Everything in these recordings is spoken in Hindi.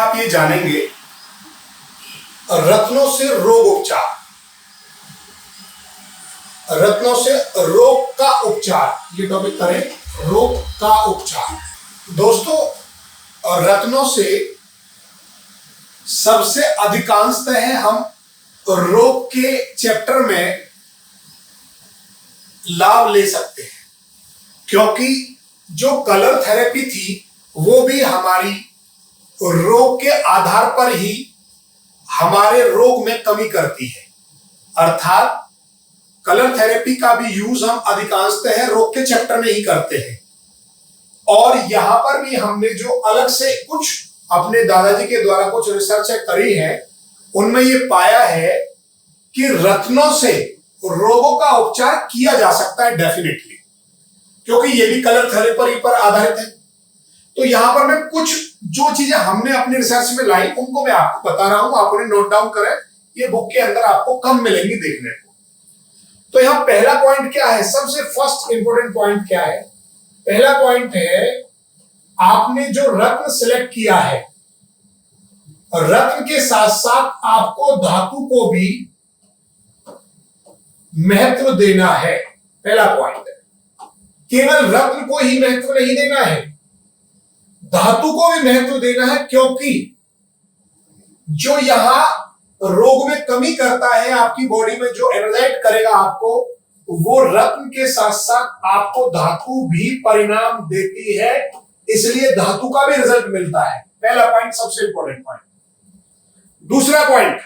आप ये जानेंगे रत्नों से रोग उपचार, रत्नों से रोग का उपचार, ये टॉपिक करें, रोग का उपचार। दोस्तों, रत्नों से सबसे अधिकांशतः हम रोग के चैप्टर में लाभ ले सकते हैं, क्योंकि जो कलर थेरेपी थी वो भी हमारी रोग के आधार पर ही हमारे रोग में कमी करती है। अर्थात कलर थेरेपी का भी यूज हम अधिकांशतः रोग के चैप्टर में ही करते हैं। और यहां पर भी हमने जो अलग से कुछ अपने दादाजी के द्वारा कुछ रिसर्च करी है, उनमें ये पाया है कि रत्नों से रोगों का उपचार किया जा सकता है डेफिनेटली, क्योंकि ये भी कलर थेरेपी पर आधारित है। तो यहां पर मैं कुछ जो चीजें हमने अपने रिसर्च में लाई उनको मैं आपको बता रहा हूं, आप उन्हें नोट डाउन करें, ये बुक के अंदर आपको कम मिलेंगी देखने को। तो यहां पहला पॉइंट क्या है, सबसे फर्स्ट इंपॉर्टेंट पॉइंट क्या है? पहला पॉइंट है, आपने जो रत्न सिलेक्ट किया है, रत्न के साथ साथ आपको धातु को भी महत्व देना है। पहला पॉइंट है, केवल रत्न को ही महत्व नहीं देना है, धातु को भी महत्व देना है, क्योंकि जो यहां रोग में कमी करता है, आपकी बॉडी में जो एनर्जाइट करेगा आपको, वो रत्न के साथ साथ आपको धातु भी परिणाम देती है, इसलिए धातु का भी रिजल्ट मिलता है। पहला पॉइंट, सबसे इंपॉर्टेंट पॉइंट। दूसरा पॉइंट,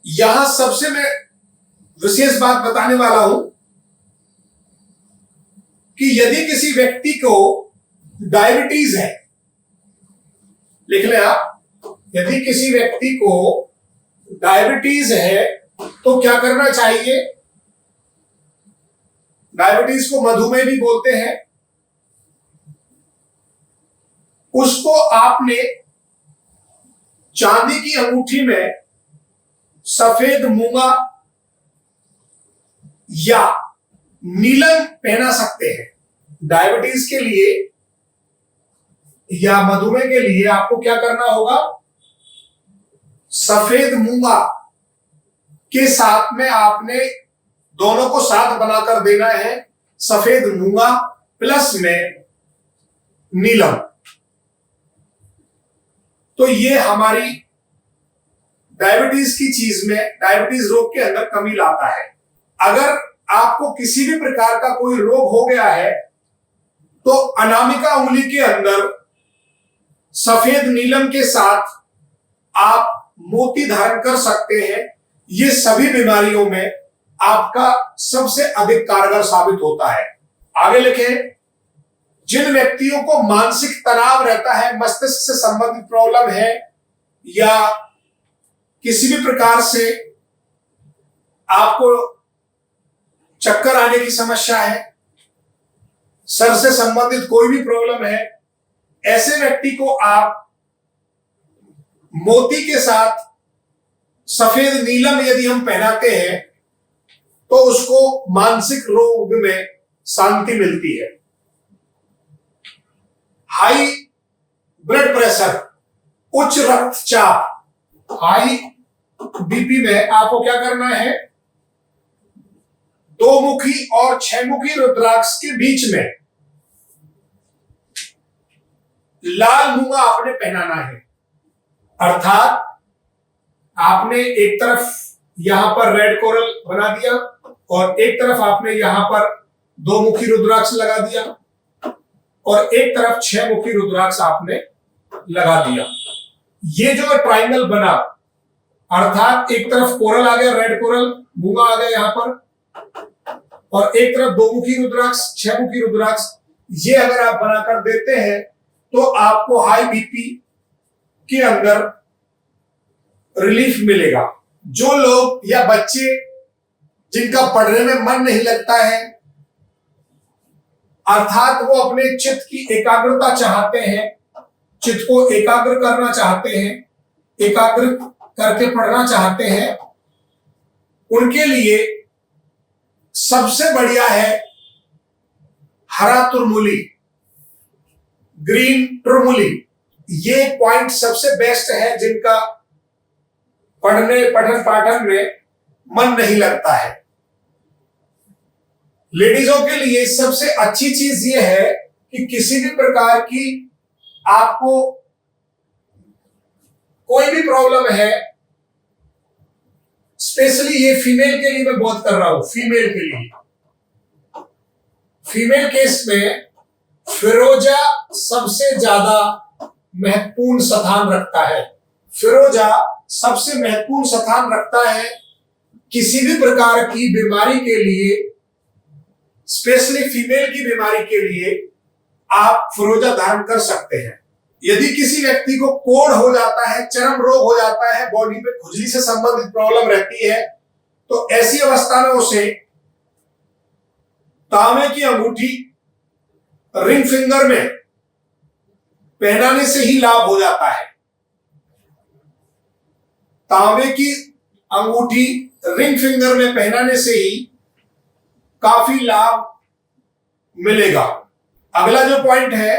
यहां सबसे मैं विशेष बात बताने वाला हूं कि यदि किसी व्यक्ति को डायबिटीज है, लिख लें आप, यदि किसी व्यक्ति को डायबिटीज है तो क्या करना चाहिए? डायबिटीज को मधुमेह भी बोलते हैं। उसको आपने चांदी की अंगूठी में सफेद मूंगा या नीलम पहना सकते हैं। डायबिटीज के लिए या मधुमेह के लिए आपको क्या करना होगा? सफेद मूंगा के साथ में आपने दोनों को साथ बनाकर देना है, सफेद मूंगा प्लस में नीलम। तो ये हमारी डायबिटीज की चीज में, डायबिटीज रोग के अंदर कमी लाता है। अगर आपको किसी भी प्रकार का कोई रोग हो गया है तो अनामिका उंगली के अंदर सफेद नीलम के साथ आप मोती धारण कर सकते हैं। ये सभी बीमारियों में आपका सबसे अधिक कारगर साबित होता है। आगे लिखें, जिन व्यक्तियों को मानसिक तनाव रहता है, मस्तिष्क से संबंधित प्रॉब्लम है या किसी भी प्रकार से आपको चक्कर आने की समस्या है, सर से संबंधित कोई भी प्रॉब्लम है, ऐसे व्यक्ति को आप मोती के साथ सफेद नीलम यदि हम पहनाते हैं तो उसको मानसिक रोग में शांति मिलती है। हाई ब्लड प्रेशर, उच्च रक्तचाप, हाई बीपी में आपको क्या करना है? दो मुखी और छह मुखी रुद्राक्ष के बीच में लाल मूंगा आपने पहनाना है। अर्थात आपने एक तरफ यहां पर रेड कोरल बना दिया और एक तरफ आपने यहां पर दो मुखी रुद्राक्ष लगा दिया और एक तरफ छह मुखी रुद्राक्ष आपने लगा दिया। ये जो ट्राइंगल बना, अर्थात एक तरफ कोरल आ गया, रेड कोरल मूंगा आ गया यहां पर, और एक तरफ दो मुखी रुद्राक्ष, छह मुखी रुद्राक्ष, ये अगर आप बनाकर देते हैं तो आपको हाई बीपी के अंदर रिलीफ मिलेगा। जो लोग या बच्चे जिनका पढ़ने में मन नहीं लगता है, अर्थात वो अपने चित्त की एकाग्रता चाहते हैं, चित्त को एकाग्र करना चाहते हैं, एकाग्र करके पढ़ना चाहते हैं, उनके लिए सबसे बढ़िया है हरा तुरमुली। ग्रीन ट्रमुली, ये पॉइंट सबसे बेस्ट है जिनका पठन पाठन में मन नहीं लगता है। लेडीजों के लिए सबसे अच्छी चीज ये है कि किसी भी प्रकार की आपको कोई भी प्रॉब्लम है, स्पेशली ये फीमेल के लिए मैं बहुत कर रहा हूं, फीमेल के लिए, फीमेल केस में फिरोजा सबसे ज्यादा महत्वपूर्ण स्थान रखता है। फिरोजा सबसे महत्वपूर्ण स्थान रखता है किसी भी प्रकार की बीमारी के लिए, स्पेशली फीमेल की बीमारी के लिए आप फिरोजा धारण कर सकते हैं। यदि किसी व्यक्ति को कोढ़ हो जाता है, चर्म रोग हो जाता है, बॉडी पे खुजली से संबंधित प्रॉब्लम रहती है, तो ऐसी अवस्था में उसे तांबे की अंगूठी रिंग फिंगर में पहनाने से ही लाभ हो जाता है। तांबे की अंगूठी रिंग फिंगर में पहनाने से ही काफी लाभ मिलेगा। अगला जो पॉइंट है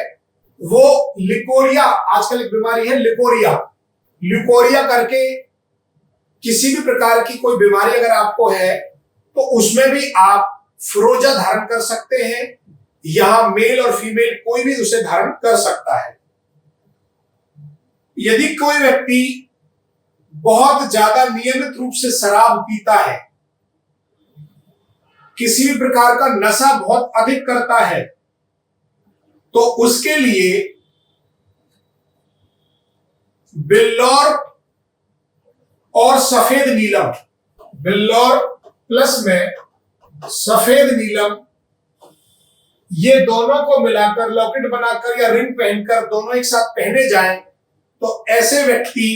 वो लिकोरिया, आजकल एक बीमारी है लिकोरिया, ल्यूकोरिया करके किसी भी प्रकार की कोई बीमारी अगर आपको है तो उसमें भी आप फिरोजा धारण कर सकते हैं। यहां मेल और फीमेल कोई भी उसे धारण कर सकता है। यदि कोई व्यक्ति बहुत ज्यादा नियमित रूप से शराब पीता है, किसी भी प्रकार का नशा बहुत अधिक करता है, तो उसके लिए बिल्लौर और सफेद नीलम, बिल्लौर प्लस में सफेद नीलम, ये दोनों को मिलाकर लॉकेट बनाकर या रिंग पहनकर दोनों एक साथ पहने जाएं तो ऐसे व्यक्ति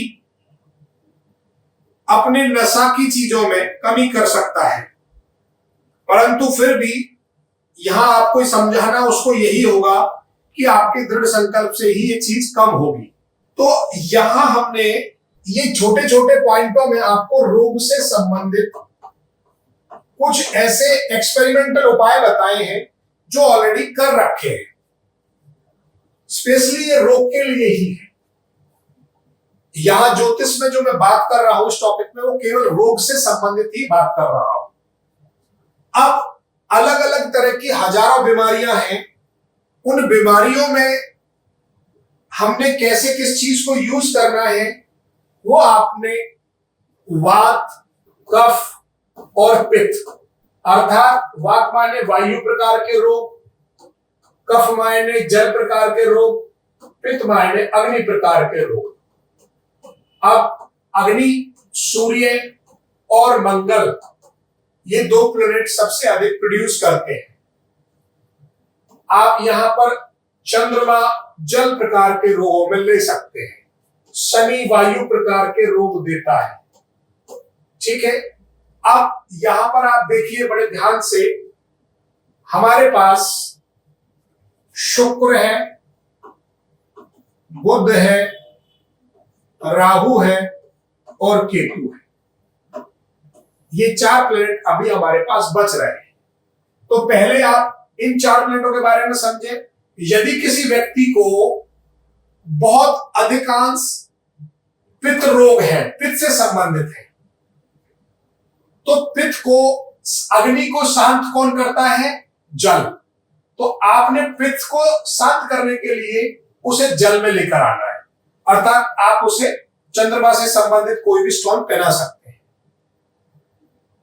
अपने नशा की चीजों में कमी कर सकता है। परंतु फिर भी यहां आपको समझाना उसको यही होगा कि आपके दृढ़ संकल्प से ही ये चीज कम होगी। तो यहां हमने ये छोटे छोटे पॉइंटों में आपको रोग से संबंधित कुछ ऐसे एक्सपेरिमेंटल उपाय बताए हैं जो ऑलरेडी कर रखे हैं, स्पेशली ये रोग के लिए ही है। यहां ज्योतिष में जो मैं बात कर रहा हूं इस टॉपिक में, वो केवल रोग से संबंधित ही बात कर रहा हूं। अब अलग अलग तरह की हजारों बीमारियां हैं, उन बीमारियों में हमने कैसे किस चीज को यूज करना है वो आपने वात, कफ और पित्त, अर्थात वात माने वायु प्रकार के रोग, कफ माने जल प्रकार के रोग, पित्त माने अग्नि प्रकार के रोग। अब अग्नि, सूर्य और मंगल, ये दो प्लैनेट सबसे अधिक प्रोड्यूस करते हैं। आप यहां पर चंद्रमा जल प्रकार के रोगों में ले सकते हैं, शनि वायु प्रकार के रोग देता है, ठीक है। अब यहां पर आप देखिए बड़े ध्यान से, हमारे पास शुक्र है, बुध है, राहु है और केतु है। ये चार प्लैनेट अभी हमारे पास बच रहे हैं। तो पहले आप इन चार प्लैनेटों के बारे में समझें। यदि किसी व्यक्ति को बहुत अधिकांश पित्त रोग है, पित्त से संबंधित है, तो पित्त को, अग्नि को शांत कौन करता है? जल। तो आपने पित्त को शांत करने के लिए उसे जल में लेकर आना है, अर्थात आप उसे चंद्रमा से संबंधित कोई भी स्टोन पहना सकते हैं।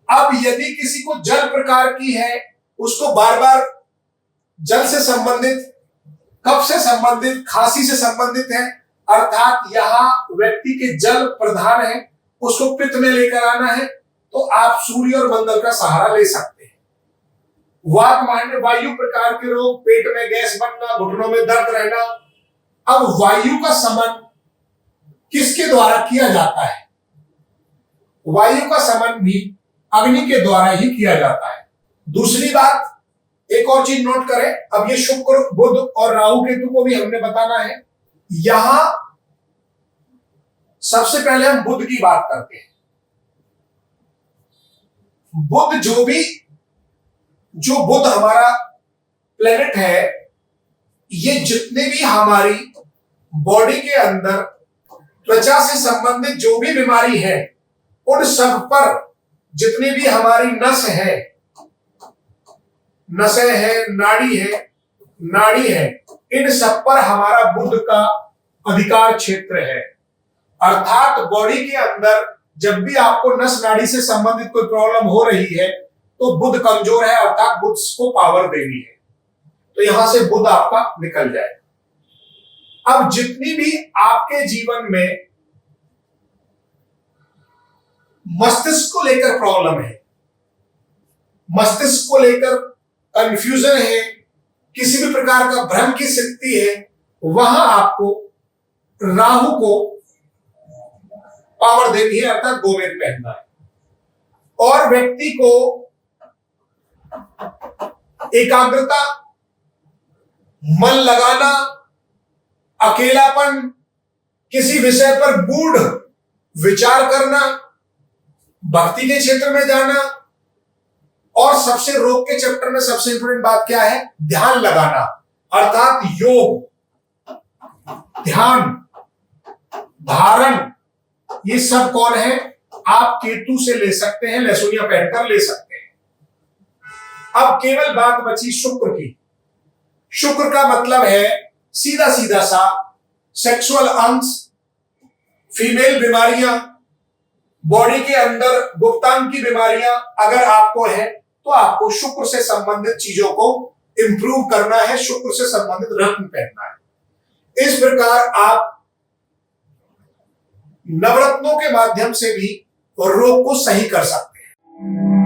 अब यदि किसी को जल प्रकार की है, उसको बार बार जल से संबंधित, कफ से संबंधित, खांसी से संबंधित है, अर्थात यहां व्यक्ति के जल प्रधान है, उसको पित्त में लेकर आना है, तो आप सूर्य और मंगल का सहारा ले सकते हैं। वात माने वायु प्रकार के रोग, पेट में गैस बनना, घुटनों में दर्द रहना। अब वायु का समन किसके द्वारा किया जाता है? वायु का समन भी अग्नि के द्वारा ही किया जाता है। दूसरी बात, एक और चीज नोट करें, अब ये शुक्र, बुध और राहु केतु को भी हमने बताना है। यहां सबसे पहले हम बुध की बात करते हैं। बुध जो बुध हमारा प्लेनेट है, ये जितने भी हमारी बॉडी के अंदर त्वचा से संबंधित जो भी बीमारी है, उन सब पर जितनी भी हमारी नसें हैं, नाड़ी है, इन सब पर हमारा बुध का अधिकार क्षेत्र है। अर्थात बॉडी के अंदर जब भी आपको नस नाड़ी से संबंधित कोई प्रॉब्लम हो रही है तो बुध कमजोर है, अर्थात बुध को पावर देनी है, तो यहां से बुध आपका निकल जाए। अब जितनी भी आपके जीवन में मस्तिष्क को लेकर प्रॉब्लम है, मस्तिष्क को लेकर कंफ्यूजन है, किसी भी प्रकार का भ्रम की स्थिति है, वहां आपको राहु को पावर देनी है, अर्थात गोमेद पहनना है। और व्यक्ति को एकाग्रता, मन लगाना, अकेलापन, किसी विषय पर गूढ़ विचार करना, भक्ति के क्षेत्र में जाना, और सबसे रोग के चैप्टर में सबसे इंपॉर्टेंट बात क्या है? ध्यान लगाना, अर्थात योग, ध्यान, धारण, ये सब कौन है? आप केतु से ले सकते हैं, लहसुनिया पहनकर ले सकते हैं। अब केवल बात बची शुक्र की। शुक्र का मतलब है सीधा सीधा सा सेक्सुअल अंश, फीमेल बीमारियां, बॉडी के अंदर गुप्तांग की बीमारियां अगर आपको है तो आपको शुक्र से संबंधित चीजों को इंप्रूव करना है, शुक्र से संबंधित रत्न पहनना है। इस प्रकार आप नवरत्नों के माध्यम से भी रोग को सही कर सकते हैं।